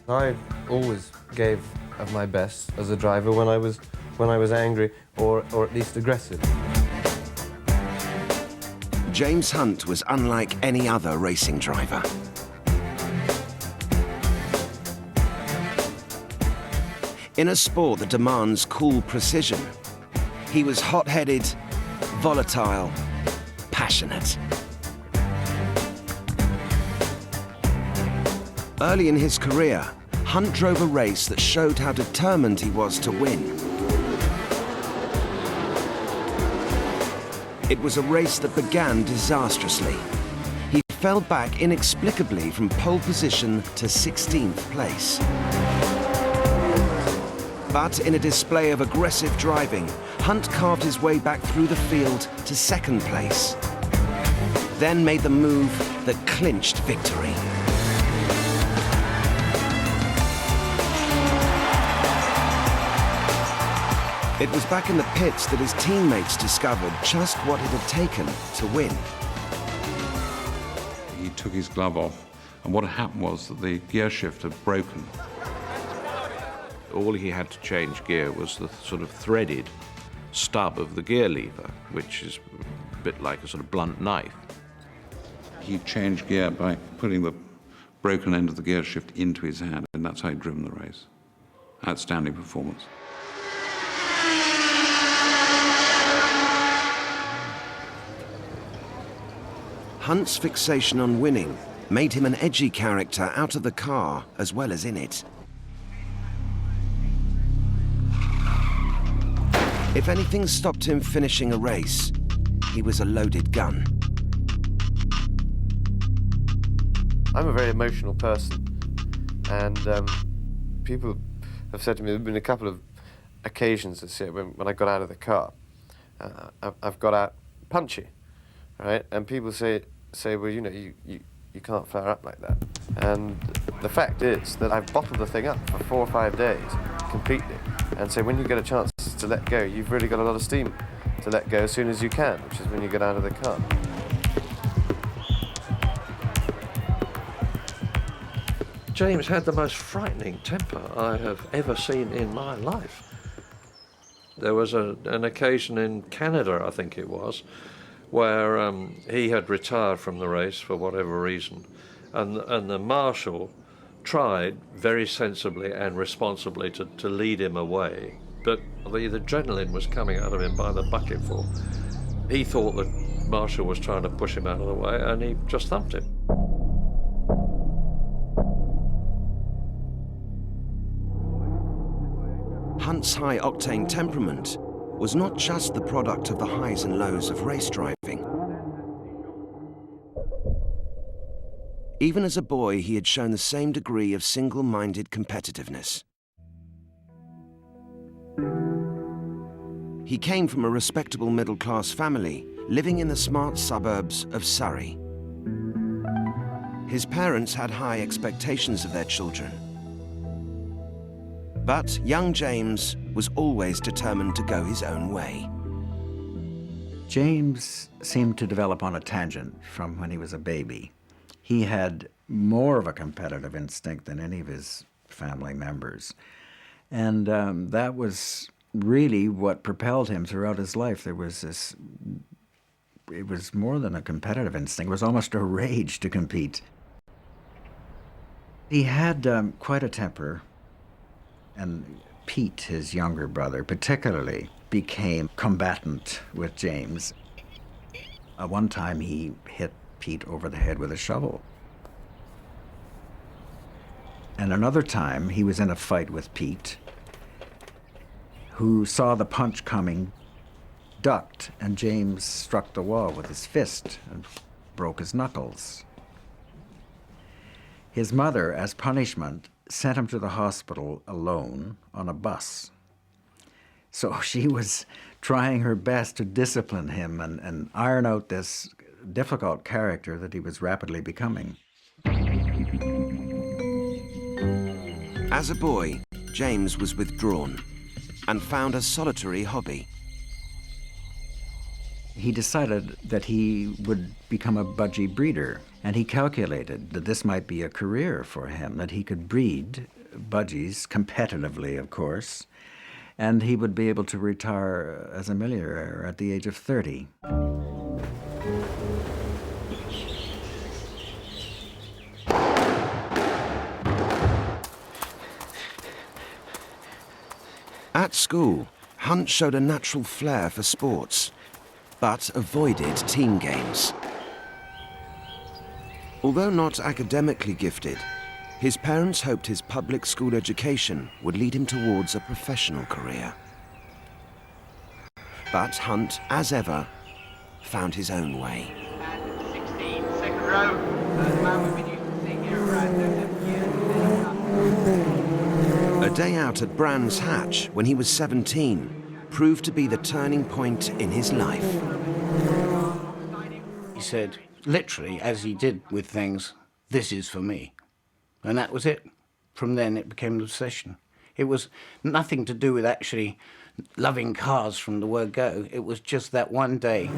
I always gave of my best as a driver when I was angry or at least aggressive. James Hunt was unlike any other racing driver. In a sport that demands cool precision, he was hot-headed, volatile, passionate. Early in his career, Hunt drove a race that showed how determined he was to win. It was a race that began disastrously. He fell back inexplicably from pole position to 16th place. But in a display of aggressive driving, Hunt carved his way back through the field to 2nd place, then made the move that clinched victory. It was back in the pits that his teammates discovered just what it had taken to win. He took his glove off, and what had happened was that the gear shift had broken. All he had to change gear was the sort of threaded stub of the gear lever, which is a bit like a sort of blunt knife. He changed gear by putting the broken end of the gear shift into his hand, and that's how he'd driven the race. Outstanding performance. Hunt's fixation on winning made him an edgy character out of the car as well as in it. If anything stopped him finishing a race, he was a loaded gun. I'm a very emotional person, and people have said to me, there have been a couple of occasions this year when I got out of the car, I've got out punchy, right? And people say, well, you know, you can't flare up like that. And the fact is that I've bottled the thing up for 4 or 5 days completely. And so when you get a chance to let go, you've really got a lot of steam to let go as soon as you can, which is when you get out of the car. James had the most frightening temper I have ever seen in my life. There was an occasion in Canada, I think it was, where he had retired from the race for whatever reason, and the marshal tried very sensibly and responsibly to lead him away, but the adrenaline was coming out of him by the bucketful. He thought the marshal was trying to push him out of the way, and he just thumped him. Hunt's high-octane temperament was not just the product of the highs and lows of race driving. Even as a boy, he had shown the same degree of single-minded competitiveness. He came from a respectable middle-class family, living in the smart suburbs of Surrey. His parents had high expectations of their children. But young James was always determined to go his own way. James seemed to develop on a tangent from when he was a baby. He had more of a competitive instinct than any of his family members. And that was really what propelled him throughout his life. There was this, it was more than a competitive instinct, it was almost a rage to compete. He had quite a temper, and Pete, his younger brother, particularly became combatant with James. One time he hit Pete over the head with a shovel. And another time he was in a fight with Pete, who saw the punch coming, ducked, and James struck the wall with his fist and broke his knuckles. His mother, as punishment, sent him to the hospital alone on a bus. So she was trying her best to discipline him and iron out this difficult character that he was rapidly becoming. As a boy, James was withdrawn and found a solitary hobby. He decided that he would become a budgie breeder, and he calculated that this might be a career for him, that he could breed budgies, competitively, of course, and he would be able to retire as a millionaire at the age of 30. At school, Hunt showed a natural flair for sports, but avoided team games. Although not academically gifted, his parents hoped his public school education would lead him towards a professional career. But Hunt, as ever, found his own way. 16, second row. The man we've been used to seeing here around A day out at Brands Hatch when he was 17 proved to be the turning point in his life. He said, literally, as he did with things, "This is for me." And that was it. From then it became an obsession. It was nothing to do with actually loving cars from the word go. It was just that one day.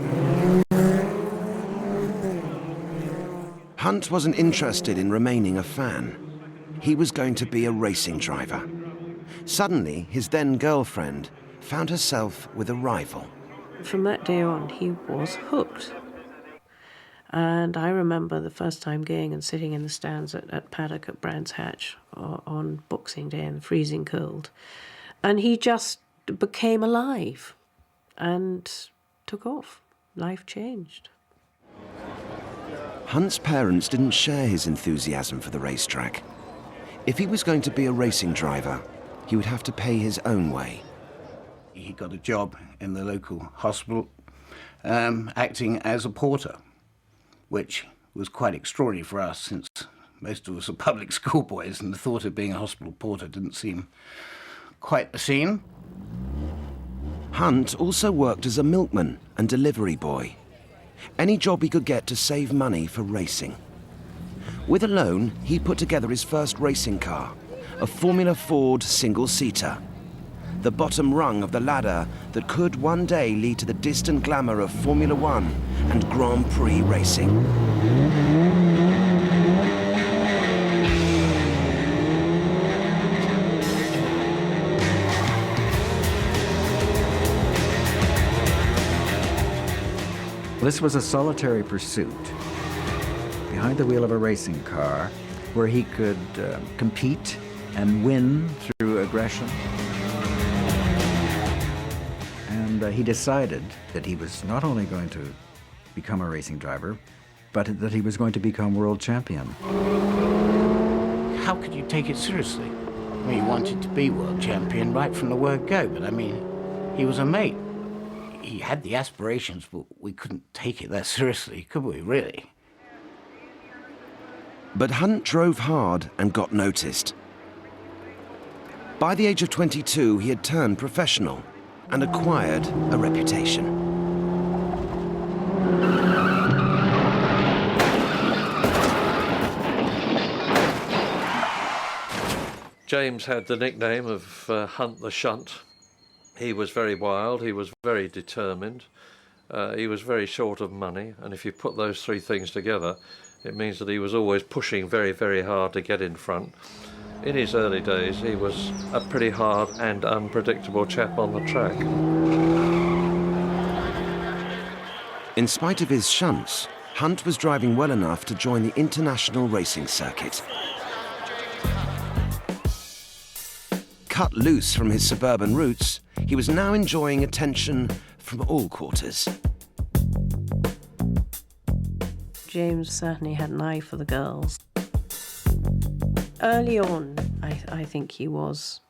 Hunt wasn't interested in remaining a fan. He was going to be a racing driver. Suddenly, his then girlfriend found herself with a rival. From that day on, he was hooked. And I remember the first time going and sitting in the stands at paddock at Brands Hatch on Boxing Day in the freezing cold. And he just became alive and took off. Life changed. Hunt's parents didn't share his enthusiasm for the racetrack. If he was going to be a racing driver, he would have to pay his own way. He got a job in the local hospital, acting as a porter, which was quite extraordinary for us since most of us are public school boys and the thought of being a hospital porter didn't seem quite the scene. Hunt also worked as a milkman and delivery boy. Any job he could get to save money for racing. With a loan, he put together his first racing car, a Formula Ford single-seater. The bottom rung of the ladder that could one day lead to the distant glamour of Formula One and Grand Prix racing. This was a solitary pursuit behind the wheel of a racing car where he could compete and win through aggression. And he decided that he was not only going to become a racing driver, but that he was going to become world champion. How could you take it seriously? I mean, he wanted to be world champion right from the word go, but I mean, he was a mate. He had the aspirations, but we couldn't take it that seriously, could we, really? But Hunt drove hard and got noticed. By the age of 22, he had turned professional and acquired a reputation. James had the nickname of Hunt the Shunt. He was very wild, he was very determined, he was very short of money, and if you put those three things together, it means that he was always pushing very, very hard to get in front. In his early days, he was a pretty hard and unpredictable chap on the track. In spite of his shunts, Hunt was driving well enough to join the international racing circuit. Cut loose from his suburban roots, he was now enjoying attention from all quarters. James certainly had an eye for the girls. Early on, I think he was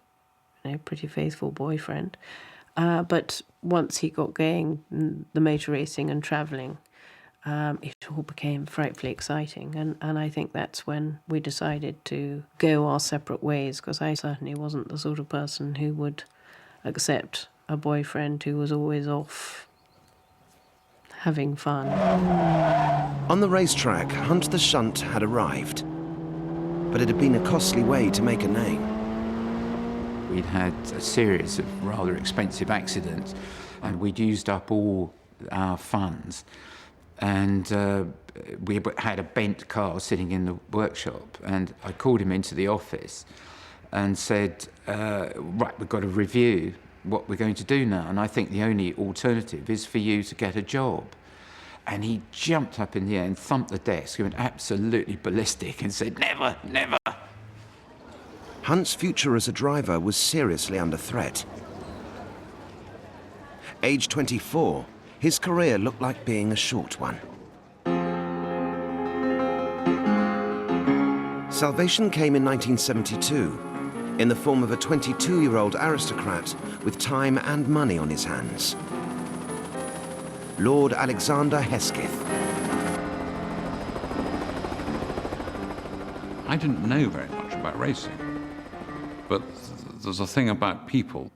a pretty faithful boyfriend. But once he got going, the motor racing and travelling, it all became frightfully exciting. And I think that's when we decided to go our separate ways, because I certainly wasn't the sort of person who would accept a boyfriend who was always off having fun. On the racetrack, Hunt the Shunt had arrived. But it had been a costly way to make a name. We'd had a series of rather expensive accidents, and we'd used up all our funds. And we had a bent car sitting in the workshop, and I called him into the office, and said, right, we've got to review what we're going to do now, and I think the only alternative is for you to get a job. And he jumped up in the air and thumped the desk. He went absolutely ballistic and said, never, never. Hunt's future as a driver was seriously under threat. Aged 24, his career looked like being a short one. Salvation came in 1972, in the form of a 22-year-old aristocrat with time and money on his hands. Lord Alexander Hesketh. I didn't know very much about racing, but there's a thing about people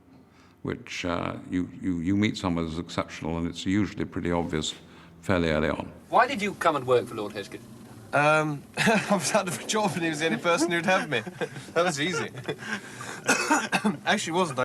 which you meet someone who's exceptional, and it's usually pretty obvious fairly early on. Why did you come and work for Lord Hesketh? I was out of a job and he was the only person who'd have me. That was easy. Actually, it wasn't.